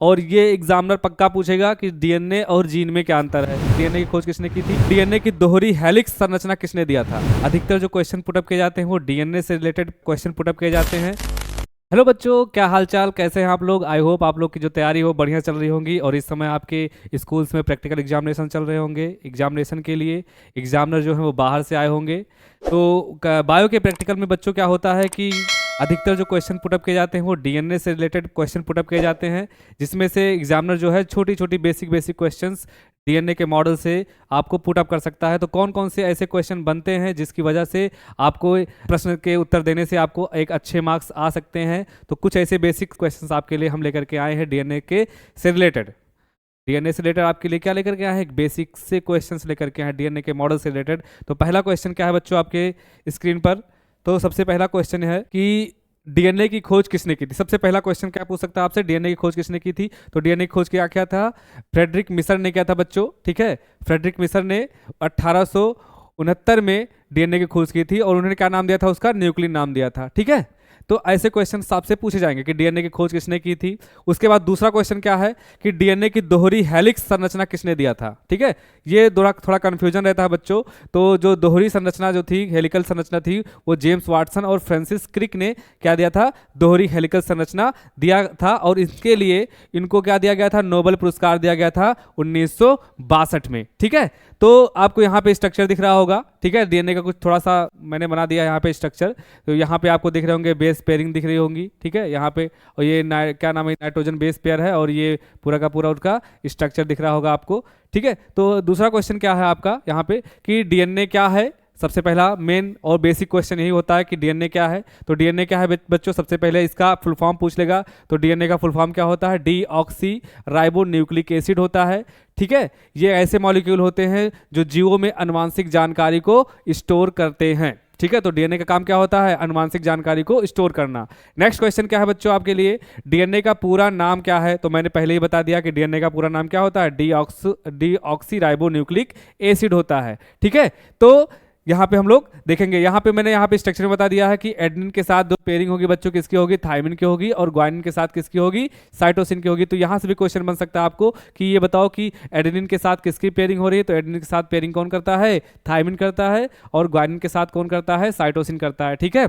और ये एग्जामिनर पक्का पूछेगा कि डीएनए और जीन में क्या अंतर है। डीएनए की खोज किसने की थी? डीएनए की दोहरी हेलिक्स संरचना किसने दिया था? अधिकतर जो क्वेश्चन पुटअप किए जाते हैं वो डीएनए से रिलेटेड क्वेश्चन पुटअप किए जाते हैं। हेलो बच्चों, क्या हालचाल, कैसे हैं आप लोग? आई होप आप लोग की जो तैयारी हो बढ़िया चल रही होंगी और इस समय आपके स्कूल्स में प्रैक्टिकल एग्जामिनेशन चल रहे होंगे। एग्जामिनेशन के लिए एग्जामिनर जो है वो बाहर से आए होंगे। तो बायो के प्रैक्टिकल में बच्चों क्या होता है कि अधिकतर जो क्वेश्चन पुटअप किए जाते हैं वो डीएनए से रिलेटेड क्वेश्चन पुटअप किए जाते हैं, जिसमें से एग्जामिनर जो है छोटी छोटी बेसिक क्वेश्चंस डीएनए के मॉडल से आपको पुटअप कर सकता है। तो कौन कौन से ऐसे क्वेश्चन बनते हैं जिसकी वजह से आपको प्रश्न के उत्तर देने से आपको एक अच्छे मार्क्स आ सकते हैं? तो कुछ ऐसे बेसिक क्वेश्चंस आपके लिए हम लेकर के आए हैं डीएनए के से रिलेटेड। डीएनए से रिलेटेड आपके लिए क्या लेकर के आए हैं? एक बेसिक से क्वेश्चंस लेकर के आए हैं डीएनए के मॉडल से रिलेटेड। तो पहला क्वेश्चन क्या है बच्चों आपके स्क्रीन पर? तो सबसे पहला क्वेश्चन है कि डीएनए की खोज किसने की थी? सबसे पहला क्वेश्चन क्या पूछ सकता है आपसे? डीएनए की खोज किसने की थी? तो डीएनए की खोज क्या क्या था? फ्रेडरिक मिसर ने किया था बच्चों, ठीक है। फ्रेडरिक मिसर ने 1869 में डीएनए की खोज की थी और उन्होंने क्या नाम दिया था? उसका न्यूक्लिन नाम दिया था, ठीक है। तो ऐसे क्वेश्चन आपसे पूछे जाएंगे कि डीएनए की खोज किसने की थी। उसके बाद दूसरा क्वेश्चन क्या है कि डीएनए की दोहरी हेलिक्स संरचना किसने दिया था, ठीक है। ये थोड़ा कंफ्यूजन रहता है बच्चों। तो जो दोहरी संरचना जो थी, हेलिकल संरचना थी, वो जेम्स वाटसन और फ्रांसिस क्रिक ने क्या दिया था? दोहरी हेलिकल संरचना दिया था और इसके लिए इनको क्या दिया गया था? नोबेल पुरस्कार दिया गया था 1962 में, ठीक है। तो आपको यहाँ पे स्ट्रक्चर दिख रहा होगा, ठीक है। डीएनए का कुछ थोड़ा सा मैंने बना दिया यहाँ पे स्ट्रक्चर। तो यहाँ पे आपको दिख रहे होंगे बेस पेयरिंग दिख रही होंगी, ठीक है यहाँ पे। और ये क्या नाम है? नाइट्रोजन बेस पेयर है और ये पूरा का पूरा उसका स्ट्रक्चर दिख रहा होगा आपको, ठीक है। तो दूसरा क्वेश्चन क्या है आपका यहाँ पे कि डीएनए क्या है? सबसे पहला मेन और बेसिक क्वेश्चन यही होता है कि डीएनए क्या है। तो डीएनए क्या है बच्चों? सबसे पहले इसका फुल फॉर्म पूछ लेगा। तो डीएनए का फुल फॉर्म क्या होता है? डीऑक्सी राइबो न्यूक्लिक एसिड होता है, ठीक है। ये ऐसे मॉलिक्यूल होते हैं जो जीवों में आनुवांशिक जानकारी को स्टोर करते हैं, ठीक है। तो डीएनए का काम क्या होता है? आनुवांशिक जानकारी को स्टोर करना। नेक्स्ट क्वेश्चन क्या है बच्चों आपके लिए? डीएनए का पूरा नाम क्या है? तो मैंने पहले ही बता दिया कि डीएनए का पूरा नाम क्या होता है? डीऑक्सी राइबो न्यूक्लिक एसिड होता है, ठीक है। तो यहाँ पे हम लोग देखेंगे, यहाँ पे मैंने यहाँ पे स्ट्रक्चर में बता दिया है कि एडेनिन के साथ जो पेयरिंग होगी बच्चों किसकी होगी? थायमिन की होगी। और ग्वानिन के साथ किसकी होगी? साइटोसिन की होगी। तो यहाँ से भी क्वेश्चन बन सकता है आपको कि ये बताओ कि एडेनिन के साथ किसकी पेयरिंग हो रही है? तो एडेनिन के साथ पेयरिंग कौन करता है? थायमिन करता है। और ग्वानिन के साथ कौन करता है? साइटोसिन करता है, ठीक है।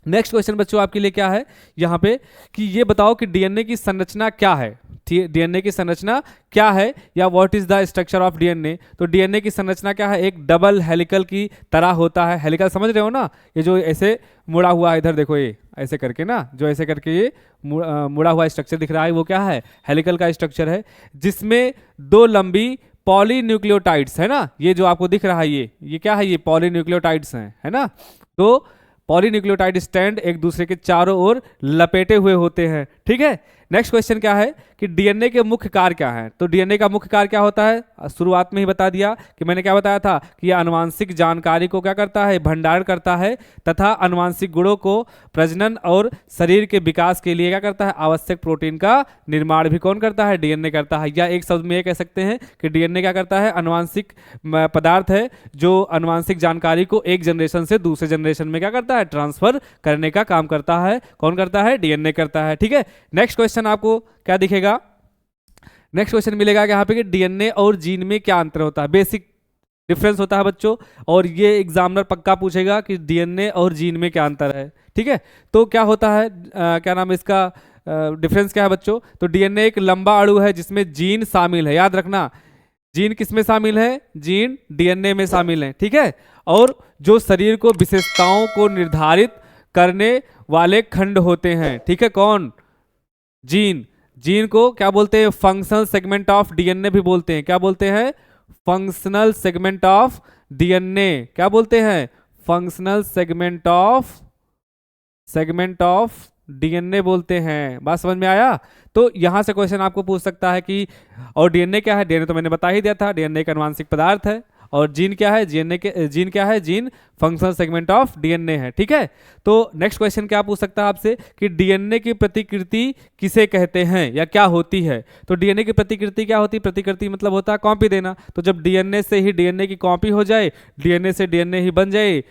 नेक्स्ट क्वेश्चन बच्चों आपके लिए क्या है यहाँ पे कि ये बताओ कि डीएनए की संरचना क्या है? डीएनए की संरचना क्या है या what is the structure of DNA? तो डीएनए की संरचना क्या है? एक डबल हेलिकल की तरह होता है। हेलिकल समझ रहे हो ना? ये जो ऐसे मुड़ा हुआ है, इधर देखो, ये ऐसे करके ना, जो ऐसे करके ये मुड़ा हुआ स्ट्रक्चर दिख रहा है, वो क्या है? हेलिकल का स्ट्रक्चर है, जिसमें दो लंबी पॉलीन्यूक्लियोटाइड्स है ना। ये जो आपको दिख रहा है ये क्या है? ये पॉलीन्यूक्लियोटाइड्स हैं, है ना। तो पॉलीन्यूक्लियोटाइड स्टैंड एक दूसरे के चारों ओर लपेटे हुए होते हैं, ठीक है। नेक्स्ट क्वेश्चन क्या है कि डीएनए के मुख्य कार्य क्या है? तो डीएनए का मुख्य कार्य क्या होता है? शुरुआत में ही बता दिया कि मैंने क्या बताया था कि यह आनुवांशिक जानकारी को क्या करता है? भंडारण करता है तथा आनुवांशिक गुणों को प्रजनन और शरीर के विकास के लिए क्या करता है? आवश्यक प्रोटीन का निर्माण भी कौन करता है? डीएनए करता है। या एक शब्द में ये कह सकते हैं कि डीएनए क्या करता है? आनुवांशिक पदार्थ है जो आनुवांशिक जानकारी को एक जनरेशन से दूसरे जनरेशन में क्या करता है? ट्रांसफर करने का काम करता है। कौन करता है? डीएनए करता है, ठीक है। नेक्स्ट क्वेश्चन आपको क्या दिखेगा? नेक्स्ट क्वेश्चन मिलेगा कि यहाँ पे कि डीएनए और जीन में क्या अंतर होता है? बेसिक डिफरेंस होता है बच्चों। और ये एग्जामिनर पक्का पूछेगा कि डीएनए और जीन में क्या अंतर है, ठीक है। तो क्या होता है, क्या नाम है इसका, डिफरेंस क्या है बच्चों? तो डीएनए एक लंबा अणु है जिसमें जीन शामिल है। याद रखना, जीन किसमें शामिल है? जीन डीएनए में शामिल है, ठीक है। और जो शरीर को विशेषताओं को निर्धारित करने वाले खंड होते हैं, ठीक है। कौन? जीन। जीन को क्या बोलते हैं? फंक्शनल सेगमेंट ऑफ डीएनए भी बोलते हैं। क्या बोलते हैं? Functional segment of DNA. क्या बोलते हैं? फंक्शनल सेगमेंट ऑफ डीएनए बोलते हैं। बात समझ में आया? तो यहां से क्वेश्चन आपको पूछ सकता है कि और डीएनए क्या है? डीएनए तो मैंने बता ही दिया था, डीएनए एक आनुवांशिक पदार्थ है। और जीन क्या है? जीन क्या है? Gene functional segment of DNA है, ठीक है। तो नेक्स्ट क्वेश्चन क्या पूछ सकता है आपसे कि डीएनए की प्रतिकृति किसे कहते हैं या क्या होती है? तो डीएनए की प्रतिकृति क्या होती है? प्रतिकृति मतलब होता है कॉपी देना। तो जब डीएनए से ही डीएनए की कॉपी हो जाए, डीएनए से डीएनए ही बन जाए,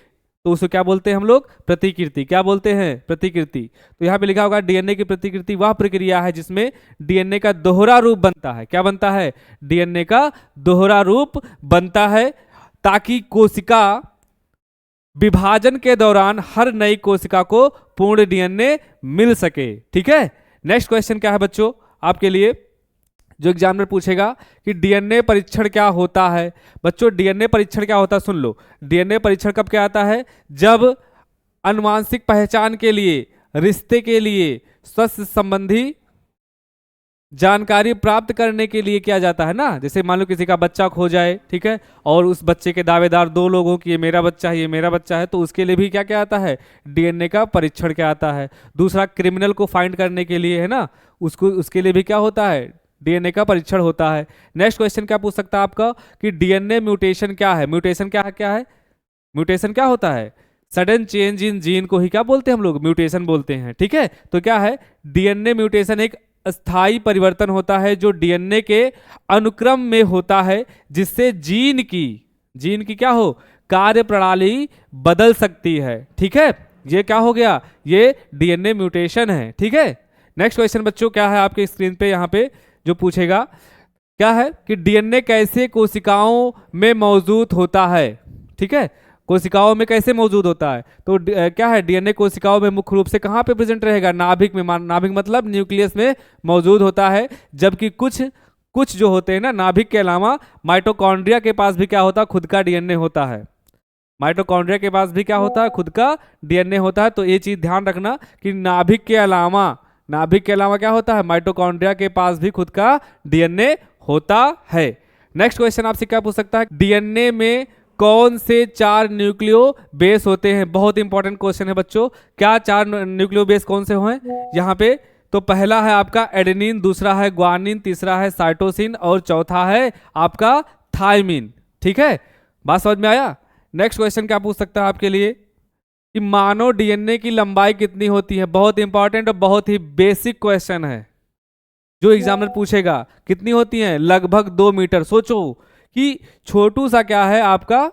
तो उसको क्या बोलते हैं हम लोग? प्रतिकृति। क्या बोलते हैं? प्रतिकृति। तो यहाँ पे लिखा होगा डीएनए की प्रतिकृति वह प्रक्रिया है जिसमें डीएनए का दोहरा रूप बनता है। क्या बनता है? डीएनए का दोहरा रूप बनता है, ताकि कोशिका विभाजन के दौरान हर नई कोशिका को पूर्ण डीएनए मिल सके। ठीक है, नेक्स्ट क्वेश्चन क्या है बच्चों आपके लिए, जो एग्जामिनर पूछेगा कि डीएनए परीक्षण क्या होता है। बच्चों डीएनए परीक्षण क्या होता है सुन लो। डीएनए परीक्षण कब क्या आता है? जब आनुवांशिक पहचान के लिए, रिश्ते के लिए, स्वास्थ्य संबंधी जानकारी प्राप्त करने के लिए किया जाता है ना। जैसे मान लो किसी का बच्चा खो जाए, ठीक है, और उस बच्चे के दावेदार दो लोग हो कि ये मेरा बच्चा है, ये मेरा बच्चा है, तो उसके लिए भी क्या क्या आता है? डीएनए का परीक्षण क्या आता है। दूसरा क्रिमिनल को फाइंड करने के लिए है ना, उसके लिए भी क्या होता है? डीएनए का परीक्षण होता है। नेक्स्ट क्वेश्चन क्या पूछ सकता है आपका कि डीएनए म्यूटेशन क्या है। म्यूटेशन क्या है? क्या है म्यूटेशन? क्या होता है? सडन चेंज इन जीन को ही क्या बोलते हैं हम लोग? म्यूटेशन बोलते हैं। ठीक है, तो क्या है? डीएनए म्यूटेशन एक अस्थाई परिवर्तन होता है जो डीएनए के अनुक्रम में होता है, जिससे जीन की क्या हो? कार्य प्रणाली बदल सकती है। ठीक है, ये क्या हो गया? ये डीएनए म्यूटेशन है। ठीक है, नेक्स्ट क्वेश्चन बच्चों क्या है आपके स्क्रीन पे यहाँ पे जो पूछेगा, क्या है कि डीएनए कैसे कोशिकाओं में मौजूद होता है। ठीक है, कोशिकाओं में कैसे मौजूद होता है? तो क्या है? डीएनए कोशिकाओं में मुख्य रूप से कहाँ पे प्रेजेंट रहेगा? नाभिक में। नाभिक मतलब न्यूक्लियस में मौजूद होता है, जबकि कुछ जो होते हैं ना नाभिक के अलावा माइटोकॉन्ड्रिया के पास भी क्या होता है? खुद का डीएनए होता है। माइटोकॉन्ड्रिया के पास भी क्या होता है? खुद का डीएनए होता है। तो ये चीज ध्यान रखना कि नाभिक के अलावा क्या होता है? माइटोकॉन्ड्रिया के पास भी खुद का डीएनए होता है। नेक्स्ट क्वेश्चन आपसे क्या पूछ सकता है? डीएनए में कौन से 4 न्यूक्लियो बेस होते हैं? बहुत इंपॉर्टेंट क्वेश्चन है बच्चों। क्या 4 न्यूक्लियो बेस कौन से हैं यहाँ पे? तो पहला है आपका एडेनिन, दूसरा है ग्वानिन, तीसरा है साइटोसिन और चौथा है आपका थायमिन। ठीक है, बात समझ में आया? नेक्स्ट क्वेश्चन क्या पूछ सकता है आपके लिए कि मानव डीएनए की लंबाई कितनी होती है? बहुत इंपॉर्टेंट और बहुत ही बेसिक क्वेश्चन है जो एग्जामिनर पूछेगा। कितनी होती है? लगभग 2 मीटर। सोचो कि छोटू सा क्या है आपका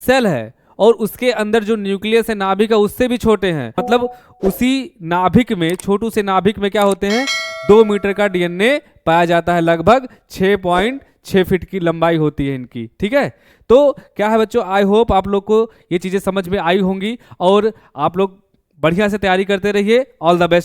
सेल है, और उसके अंदर जो न्यूक्लियस है, नाभिक है, उससे भी छोटे हैं। मतलब उसी नाभिक में, छोटू से नाभिक में क्या होते हैं? 2 मीटर का डीएनए पाया जाता है। लगभग 6.6 फीट की लंबाई होती है इनकी। ठीक है, तो क्या है बच्चों, आई होप आप लोग को ये चीजें समझ में आई होंगी और आप लोग बढ़िया से तैयारी करते रहिए। All the best.